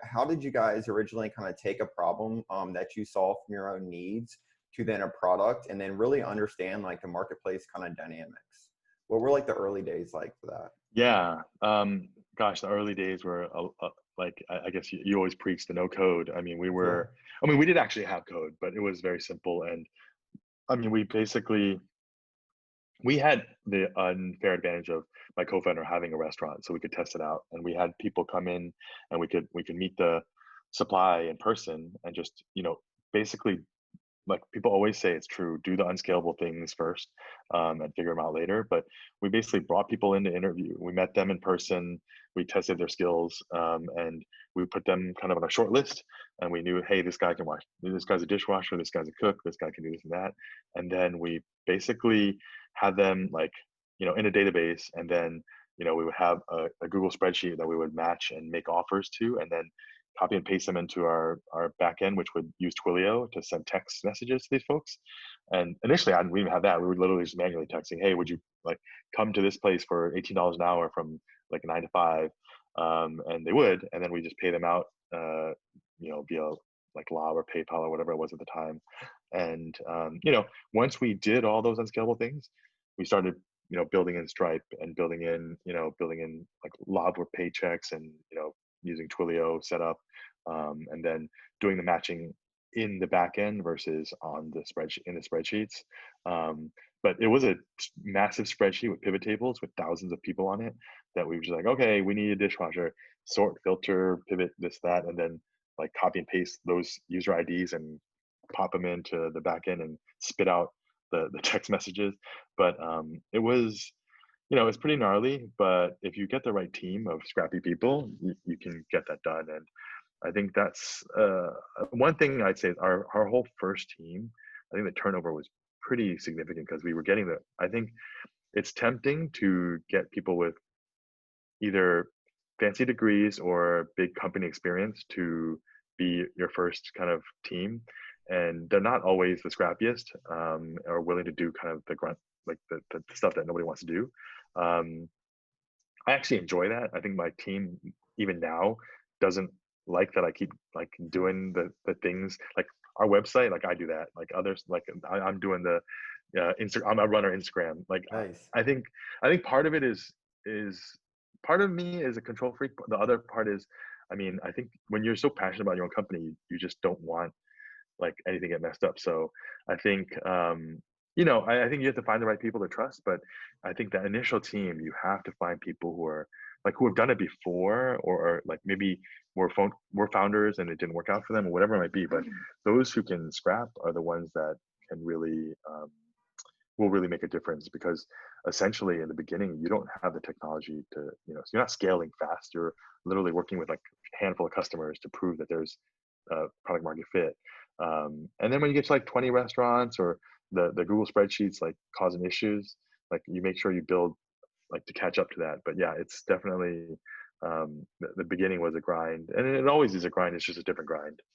how did you guys originally kind of take a problem that you saw from your own needs to then a product and then really understand like the marketplace kind of dynamics? What were like the early days like for that? Yeah. Gosh, the early days were like I guess you always preach the no code. Yeah. I mean, we did actually have code, but it was very simple. And I mean, we had the unfair advantage of my co-founder having a restaurant, so we could test it out, and we had people come in, and we could meet the supply in person, and just basically, like people always say, it's true, do the unscalable things first, and figure them out later. But we basically brought people in to interview. We met them in person. We tested their skills, and we put them kind of on a short list. And we knew, hey, this guy can wash. This guy's a dishwasher. This guy's a cook. This guy can do this and that. And then we basically had them like in a database, and then we would have a Google spreadsheet that we would match and make offers to, and then copy and paste them into our backend, which would use Twilio to send text messages to these folks. And initially, I didn't even have that. We were literally just manually texting, "Hey, would you like come to this place for $18 an hour from like 9 to 5?" And they would, and then we just pay them out, via like Lob or PayPal or whatever it was at the time. And once we did all those unscalable things, we started building in Stripe and building in like Lob with paychecks, and using Twilio setup, and then doing the matching in the back end versus on the spreadsheet in the spreadsheets. But it was a massive spreadsheet with pivot tables with thousands of people on it, that we were just like, okay, we need a dishwasher, sort, filter, pivot, this, that, and then like copy and paste those user IDs and pop them into the back end and spit out the text messages. But it's pretty gnarly, but if you get the right team of scrappy people, you can get that done. And I think that's one thing I'd say is our whole first team, I think the turnover was pretty significant because we were getting I think it's tempting to get people with either fancy degrees or big company experience to be your first kind of team. And they're not always the scrappiest, or willing to do kind of the grunt, like the stuff that nobody wants to do. Um, I actually enjoy that. I think my team, even now, doesn't like that I keep like doing the things like our website. Like I do that. Like others, like I'm doing the Instagram. I run our Instagram. Like Nice. I think part of it is part of me is a control freak. But the other part is, I mean, I think when you're so passionate about your own company, you just don't want like anything get messed up. So I think I think you have to find the right people to trust. But I think that initial team, you have to find people who have done it before, or like maybe were founders and it didn't work out for them or whatever it might be. But those who can scrap are the ones that can really will really make a difference, because essentially in the beginning you don't have the technology to so you're not scaling fast. You're literally working with like a handful of customers to prove that there's product market fit. And then when you get to like 20 restaurants, or the Google spreadsheets like causing issues, like you make sure you build like to catch up to that. But yeah, it's definitely the beginning was a grind, and it always is a grind. It's just a different grind.